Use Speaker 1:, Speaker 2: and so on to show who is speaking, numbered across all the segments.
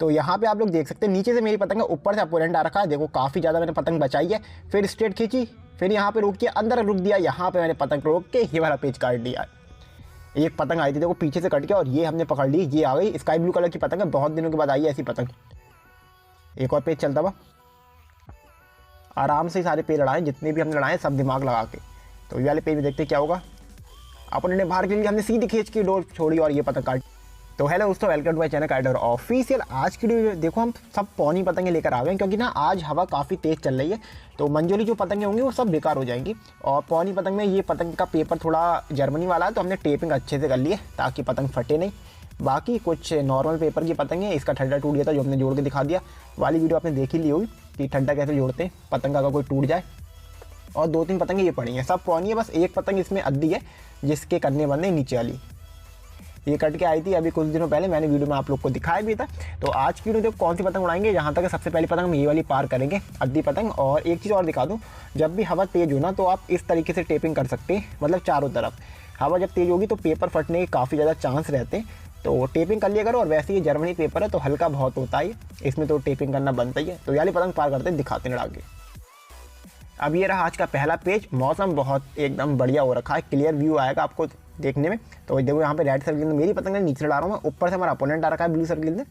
Speaker 1: तो यहाँ पे आप लोग देख सकते हैं नीचे से मेरी पतंग है, ऊपर से अपोनेंट आ रखा है। देखो काफ़ी ज़्यादा मैंने पतंग बचाई है, फिर स्ट्रेट खींची, फिर यहाँ पे रोक किया, अंदर रुक दिया, यहाँ पे मैंने पतंग रोक के ये वाला पेज काट दिया। एक पतंग आई थी देखो पीछे से कट के, और ये हमने पकड़ ली, ये आ गई स्काई ब्लू कलर की पतंग है, बहुत दिनों के बाद आई है ऐसी पतंग। एक और पेज चलता हुआ, आराम से सारे पेज लड़ाए, जितने भी हमने लड़ाए सब दिमाग लगा के। तो ये वाले पेज में देखते क्या होगा। अपन ने बाहर के लिए हमने सीधी खींच के डोर छोड़ी और ये पतंग काट। तो हेलो दोस्तों, वेलकम टू माय चैनल काइडर ऑफिशियल। आज की वीडियो देखो हम सब पौनी पतंगे लेकर आ गए हैं, क्योंकि ना आज हवा काफ़ी तेज़ चल रही है, तो मंजोली जो पतंगे होंगी वो सब बेकार हो जाएंगी। और पौनी पतंग में ये पतंग का पेपर थोड़ा जर्मनी वाला है, तो हमने टेपिंग अच्छे से कर ली है ताकि पतंग फटे नहीं। बाकी कुछ नॉर्मल पेपर की पतंग है, इसका ठंडा टूट गया था जो हमने जोड़ के दिखा दिया। वाली वीडियो आपने देख ही ली होगी कि ठंडा कैसे जोड़ते हैं पतंग का अगर कोई टूट जाए। और 2-3 पतंगे ये पड़ी हैं, सब पौनी है, बस एक पतंग इसमें अद्दी है जिसके कन्ने बंधे नीचे वाली, ये कट के आई थी अभी कुछ दिनों पहले, मैंने वीडियो में आप लोग को दिखाया भी था। तो आज की वीडियो देखो कौन सी पतंग उड़ाएंगे। यहाँ तक सबसे पहली पतंग हम ये वाली पार करेंगे, अद्दी पतंग। और एक चीज़ और दिखा दूँ, जब भी हवा तेज़ हो ना तो आप इस तरीके से टेपिंग कर सकते हैं, मतलब चारों तरफ। हवा जब तेज़ होगी तो पेपर फटने के काफ़ी ज़्यादा चांस रहते हैं, तो टेपिंग कर लिया करो। और वैसे ये जर्मनी पेपर है तो हल्का बहुत होता है, इसमें तो टेपिंग करना बनता ही है। तो ये वाली पतंग पार करते दिखाते हैं लड़ा के। अब ये रहा आज का पहला पेज। मौसम बहुत एकदम बढ़िया हो रखा है, क्लियर व्यू आएगा आपको देखने में। तो देखो यहाँ पे रेड सर्किल में मेरी पतंग नीचे लड़ा रहा हूँ मैं, ऊपर से हमारा अपोनेंट आ रखा है ब्लू सर्किल में,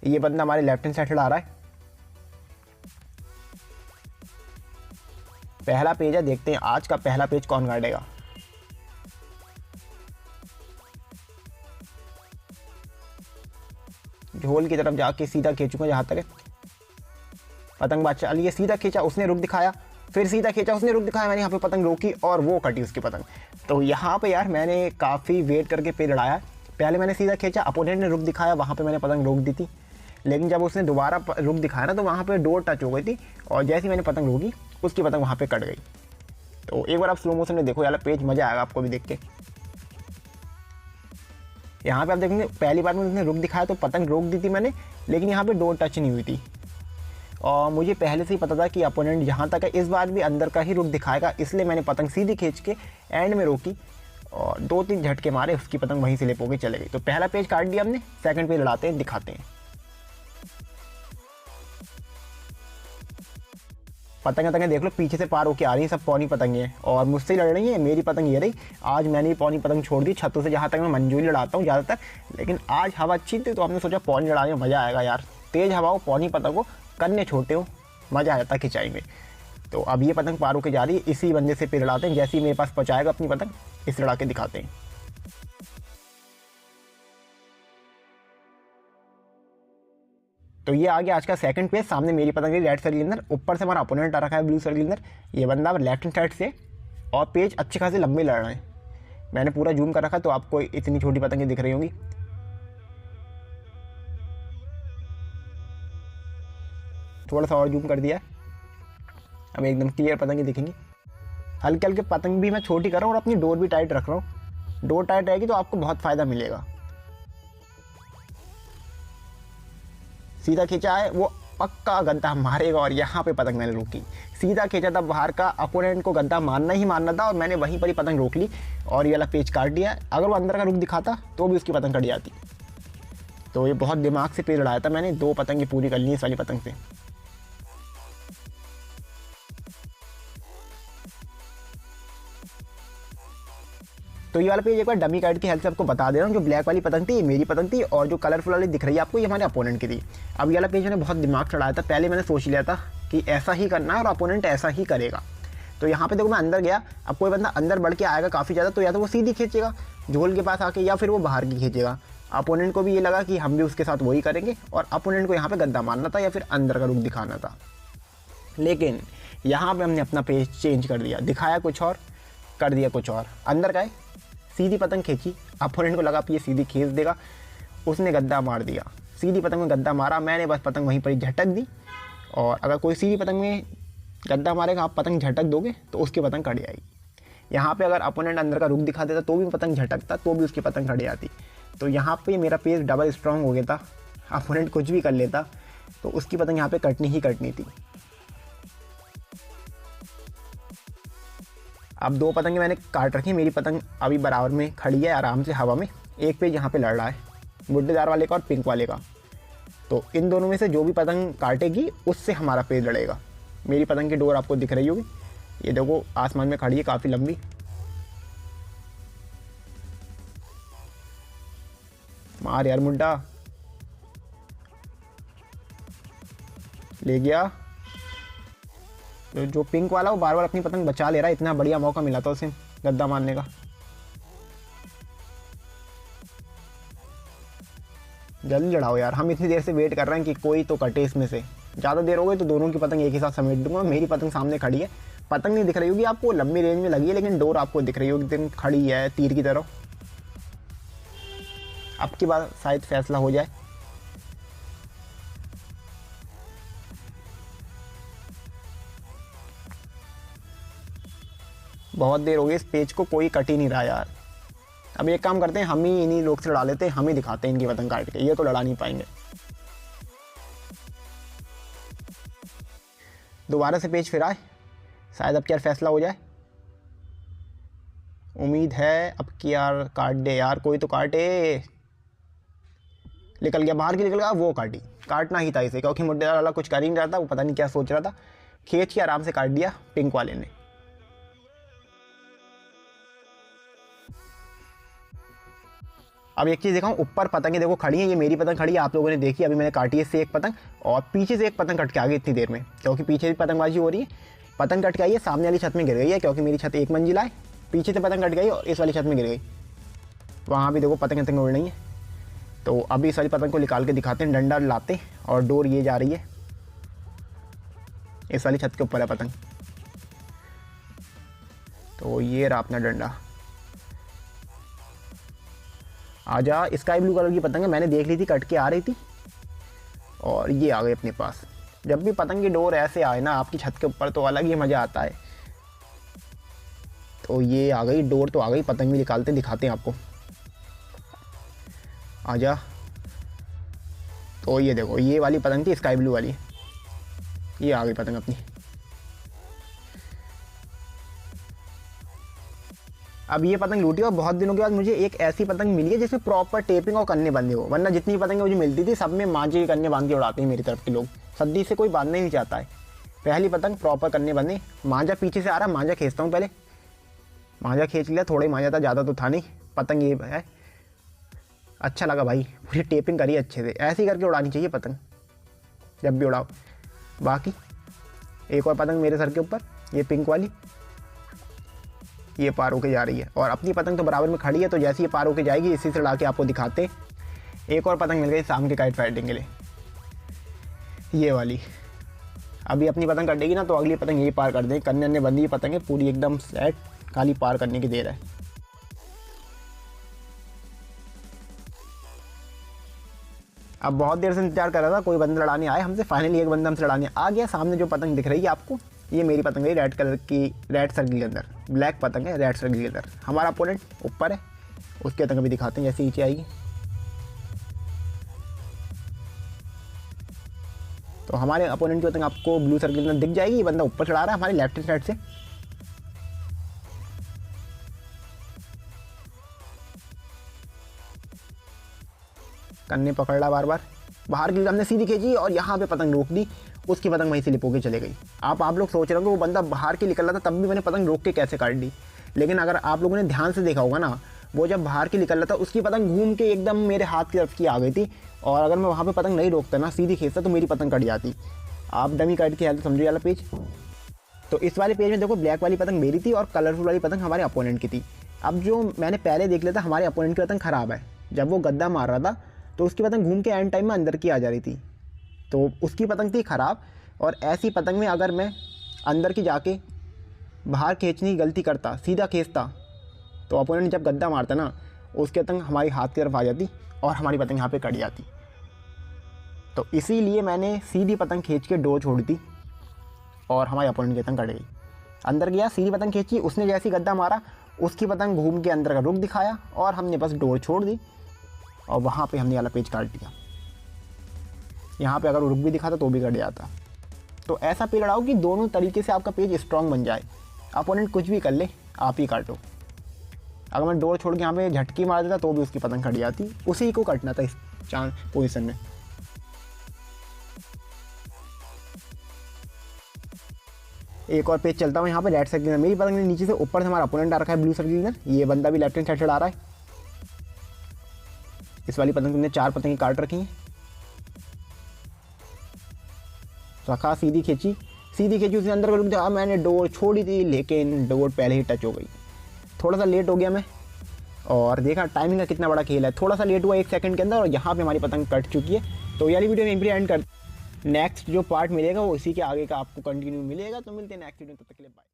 Speaker 1: ये बंदा हमारे लेफ्ट हैंड साइड लड़ा रहा है। पहला पेज है, देखते हैं आज का पहला पेज कौन काटेगा। झोल की तरफ जाके सीधा खींचूंगा जहाँ तक है। पतंग बादशाह लिए सीधा खींचा, उसने रुख दिखाया, फिर सीधा खींचा, उसने रुख दिखाया, मैंने यहाँ पे पतंग रोकी और वो कटी उसकी पतंग। तो यहाँ पे यार मैंने काफ़ी वेट करके पेड़ लड़ाया। पहले मैंने सीधा खींचा, अपोनेंट ने रुख दिखाया, वहाँ पे मैंने पतंग रोक दी थी, लेकिन जब उसने दोबारा रुख दिखाया ना तो वहाँ पे डोर टच हो गई थी, और जैसे ही मैंने पतंग रोकी उसकी पतंग वहाँ पर कट गई। तो एक बार आप स्लो मोशन में देखो यार पेज, मज़ा आएगा आपको भी देख के। यहाँ पर आप देखेंगे पहली बार में उसने रुख दिखाया तो पतंग रोक दी थी मैंने, लेकिन यहाँ पर डोर टच नहीं हुई थी। और मुझे पहले से ही पता था कि अपोनेंट यहाँ तक है, इस बार भी अंदर का ही रुख दिखाएगा, इसलिए मैंने पतंग सीधी खींच के एंड में रोकी और 2-3 झटके मारे, उसकी पतंग वहीं से लेप होकर चले गई। तो पहला पेज काट दिया हमने, सेकंड पेज लड़ाते हैं, दिखाते हैं। पतंगे देख लो पीछे से पार होके आ रही हैं, सब पौनी पतंगे हैं और मुझसे लड़ रही हैं। मेरी पतंग ये रही, आज मैंने ही पौनी पतंग छोड़ दी छतों से, जहाँ तक मैं मंजूरी लड़ाता हूँ ज़्यादातर, लेकिन आज हवा अच्छी थी तो हमने सोचा पौनी लड़ाने में मज़ा आएगा यार। तेज़ हवा हो, पौनी पतंग हो, कन्ने छोटे हो, मज़ा आ जाता है खिंचाई में। तो अब ये पतंग पार होकर जा रही है, इसी बंदे से पे लड़ाते हैं, जैसे ही मेरे पास पहुँचाएगा अपनी पतंग इस लड़ा के दिखाते हैं। तो ये आ गया आज का सेकंड पेज। सामने मेरी पतंग रेड सर्किल अंदर, ऊपर से हमारा अपोनेंट आ रखा है ब्लू सर्किल अंदर, ये बंदा लेफ्ट हैंड साइड से, और पेज अच्छे खासे लंबे लड़ रहे हैं। मैंने पूरा जूम कर रखा है तो आपको इतनी छोटी पतंगें दिख रही होंगी। थोड़ा सा और जूम कर दिया, अब एकदम क्लियर पतंगे दिखेंगी। हल्के हल्के पतंग भी मैं छोटी कर रहा हूँ और अपनी डोर भी टाइट रख रहा हूँ। डोर टाइट रहेगी तो आपको बहुत फ़ायदा मिलेगा। सीधा खींचा है वो पक्का गद्दा मारेगा, और यहाँ पे पतंग मैंने रोकी। सीधा खींचा था बाहर का, अपोनेंट को गद्दा मारना ही मारना था, और मैंने वहीं पर ही पतंग रोक ली और ये वाला पेज काट दिया। अगर वो अंदर का रुख दिखाता तो भी उसकी पतंग कट जाती। तो ये बहुत दिमाग से पेज लड़ाया था मैंने, 2 पतंगें पूरी कर ली इस वाली पतंग से। तो ये वाला पेज एक बार डमी कार्ड की हेल्प से आपको बता दे रहा हूँ। जो ब्लैक वाली पतंग थी ये मेरी पतंग थी, और जो कलरफुल वाली दिख रही है आपको ये हमारे अपोनेंट की थी। अब ये वाला पेज मैंने बहुत दिमाग चढ़ाया था, पहले मैंने सोच लिया था कि ऐसा ही करना है और अपोनेंट ऐसा ही करेगा। तो यहाँ पे देखो मैं अंदर गया, अब कोई बंदा अंदर बढ़ के आएगा काफ़ी ज़्यादा, तो या तो वो सीधी खींचेगा झोल के पास आके, या फिर वो बाहर की खींचेगा। अपोनेंट को भी ये लगा कि हम भी उसके साथ वही करेंगे, और अपोनेंट को यहाँ पर गद्दा मारना था या फिर अंदर का रुख दिखाना था। लेकिन यहाँ पर हमने अपना पेज चेंज कर दिया, दिखाया कुछ और कर दिया कुछ और। अंदर का है, सीधी पतंग खींची, अपोनेंट को लगा कि ये सीधी खींच देगा, उसने गद्दा मार दिया। सीधी पतंग में गद्दा मारा, मैंने बस पतंग वहीं पर ही झटक दी। और अगर कोई सीधी पतंग में गद्दा मारेगा, आप पतंग झटक दोगे तो उसकी पतंग कट जाएगी। यहाँ पे अगर अपोनेंट अंदर का रुख दिखा देता तो भी पतंग झटकता तो भी उसकी पतंग कट जाती। तो यहाँ पे मेरा पेज डबल स्ट्रॉन्ग हो गया था, अपोनेंट कुछ भी कर लेता तो उसकी पतंग यहाँ पर कटनी ही कटनी थी। अब 2 पतंगे मैंने काट रखी, मेरी पतंग अभी बराबर में खड़ी है आराम से हवा में। एक पेज यहाँ पे लड़ रहा है, बुड्ढेदार वाले का और पिंक वाले का। तो इन दोनों में से जो भी पतंग काटेगी उससे हमारा पेज लड़ेगा। मेरी पतंग की डोर आपको दिख रही होगी, ये देखो आसमान में खड़ी है काफ़ी लंबी। मार यार मुड्डा, ले गया। जो पिंक वाला वो बार बार अपनी पतंग बचा ले रहा है, इतना बढ़िया मौका मिला था उसे गद्दा मारने का। जल्दी लड़ाओ यार, हम इतनी देर से वेट कर रहे हैं कि कोई तो कटे इसमें से। ज़्यादा देर हो गई तो दोनों की पतंग एक ही साथ समेट दूंगा। मेरी पतंग सामने खड़ी है, पतंग नहीं दिख रही होगी आपको, लंबी रेंज में लगी है, लेकिन डोर आपको दिख रही होगी एकदम खड़ी है तीर की तरह। अब की बार शायद फैसला हो जाए। बहुत देर हो गई, इस पेज को कोई कट ही नहीं रहा यार। अब एक काम करते हैं, हम ही इन्हीं लोग से लड़ा लेते हैं, हम ही दिखाते हैं इनकी पतंग काट के, ये तो लड़ा नहीं पाएंगे। दोबारा से पेज फिराए, शायद अब क्या फैसला हो जाए। उम्मीद है अब की यार काट दे यार, कोई तो काटे। निकल गया बाहर की, निकल गया, वो काटी। काटना ही था इसे, क्योंकि मुड्डे वाला कुछ कर ही नहीं रहा था, वो पता नहीं क्या सोच रहा था। खींच के आराम से काट दिया पिंक वाले ने। अब एक चीज़ दिखाऊं, ऊपर पतंगें देखो खड़ी हैं, ये मेरी पतंग खड़ी है, आप लोगों ने देखी, अभी मैंने काटी है इससे एक पतंग, और पीछे से एक पतंग कट के आ गई इतनी देर में, क्योंकि पीछे भी पतंगबाजी हो रही है। पतंग कट के आई है, सामने वाली छत में गिर गई है, क्योंकि मेरी छत 1 मंजिला है। पीछे से पतंग कट गई और इस वाली छत में गिर गई, वहाँ भी देखो पतंग उड़ रही है। तो अभी इस वाली पतंग को निकाल के दिखाते हैं, डंडा लाते और डोर ये जा रही है, इस वाली छत के ऊपर है पतंग। तो ये रहा अपना डंडा। आजा, स्काई ब्लू कलर की पतंग है, मैंने देख ली थी कट के आ रही थी, और ये आ गई अपने पास। जब भी पतंग की डोर ऐसे आए ना आपकी छत के ऊपर तो अलग ही मज़ा आता है। तो ये आ गई डोर, तो आ गई, पतंग भी निकालते दिखाते हैं आपको। आजा। तो ये देखो, ये वाली पतंग थी स्काई ब्लू वाली, ये आ गई पतंग अपनी। अब ये पतंग लूटी और बहुत दिनों के बाद मुझे एक ऐसी पतंग मिली है जिसमें प्रॉपर टेपिंग और कन्ने बंधे हो, वरना जितनी पतंगें मुझे मिलती थी सब में मांझे के कन्ने बांध के उड़ाते हैं मेरी तरफ के लोग। सद्दी से कोई बांधना ही नहीं चाहता है। पहली पतंग प्रॉपर कन्ने बंधे, मांझा पीछे से आ रहा, मांझा खींचता हूँ पहले। मांझा खींच लिया, थोड़ा ही मांझा था, ज़्यादा तो था नहीं। पतंग ये है, अच्छा लगा भाई, पूरी टेपिंग करी अच्छे से। ऐसे ही करके उड़ानी चाहिए पतंग जब भी उड़ाओ। बाकी एक और पतंग मेरे सर के ऊपर, ये पिंक वाली, ये पार होके जा रही है, और अपनी पतंग तो बराबर में खड़ी है, तो जैसे ये पार होके जाएगी इसी से उड़ा के आपको दिखाते। एक और पतंग मिल गई शाम के काइट फाइटिंग के लिए, ये वाली। अभी अपनी पतंग कटेगी ना तो अगली पतंग यही पार कर दें। कन्ने ने बंदी पतंग है पूरी एकदम सेट, खाली पार करने की देर है। अब बहुत देर से इंतजार कर रहा था कोई बंदा लड़ाने आए हमसे, फाइनली एक बंदा हमसे लड़ाने आ गया। सामने जो पतंग दिख रही है आपको, ये मेरी पतंग है, रेड कलर की, रेड सर्कल के अंदर, ब्लैक पतंग है रेड सर्कल के अंदर। हमारा अपोनेंट ऊपर है, उसकी पतंग भी दिखाते हैं जैसे नीचे आएगी। तो हमारे अपोनेंट की पतंग आपको ब्लू सर्कल के अंदर दिख जाएगी। ये बंदा ऊपर चढ़ा रहा है हमारे लेफ्ट साइड से। कन्ने पकड़ रहा बार बार, बाहर की हमने सीधी खींची और यहाँ पे पतंग रोक दी, उसकी पतंग वहीं से लिप होकर चले गई। आप लोग सोच रहे हो वो बंदा बाहर की निकल रहा था तब भी मैंने पतंग रोक के कैसे काट दी, लेकिन अगर आप लोगों ने ध्यान से देखा होगा ना, वो जब बाहर की निकल रहा था उसकी पतंग घूम के एकदम मेरे हाथ की तरफ की आ गई थी, और अगर मैं वहाँ पे पतंग नहीं रोकता ना, सीधी खींचता, तो मेरी पतंग कट जाती। आप डमी काट के तो समझो वाला पेज। तो इस वाले पेज में देखो ब्लैक वाली पतंग मेरी थी और कलरफुल वाली पतंग हमारे अपोनेंट की थी। अब जो मैंने पहले देख लिया था हमारे अपोनेंट की पतंग ख़राब है, जब वो गद्दा मार रहा था तो उसकी पतंग घूम के एंड टाइम में अंदर की आ जा रही थी, तो उसकी पतंग थी ख़राब। और ऐसी पतंग में अगर मैं अंदर की जाके बाहर खींचने की गलती करता, सीधा खींचता, तो अपोनेंट जब गद्दा मारता ना, उसकी पतंग हमारी हाथ की तरफ आ जाती और हमारी पतंग यहाँ पे कट जाती। तो इसीलिए मैंने सीधी पतंग खींच के डोर छोड़ दी और हमारे अपोनेंट की पतंग कट गई। अंदर गया, सीधी पतंग खींची, उसने जैसी गद्दा मारा, उसकी पतंग घूम के अंदर का रुख दिखाया और हमने बस डोर छोड़ दी और वहाँ पे हमने वाला पेज काट दिया। यहाँ पे अगर रुख भी दिखाता तो भी कट जाता। तो ऐसा पेज लड़ाओ कि दोनों तरीके से आपका पेज स्ट्रॉन्ग बन जाए। अपोनेंट कुछ भी कर ले, आप ही काटो। अगर मैं डोर छोड़ के यहाँ पे झटकी मार देता तो भी उसकी पतंग कट जाती, उसी को कटना था इस चांस पोजीशन में। एक और पेज चलता हूँ यहाँ पे लेफ्ट साइड की। मेरी पतंग ने नीचे से ऊपर से हमारा अपोनेंट आ रखा है ब्लू सर्किल के अंदर। ये बंदा भी लेफ्ट हैंड साइड से आ रहा है। इस वाली पतंग तुमने 4 पतंगें काट रखी हैं। रखा, सीधी खींची उसने अंदर को रुक जा। मैंने डोर छोड़ी थी लेकिन डोर पहले ही टच हो गई। थोड़ा सा लेट हो गया मैं, और देखा टाइमिंग का कितना बड़ा खेल है। थोड़ा सा लेट हुआ 1 सेकंड के अंदर और यहाँ पे हमारी पतंग कट चुकी है। तो यार वीडियो में यहीं एंड कर। नेक्स्ट जो पार्ट मिलेगा वो इसी के आगे का आपको कंटिन्यू मिलेगा। तो मिलते हैं नेक्स्ट वीडियो में, तब तक के लिए बाय।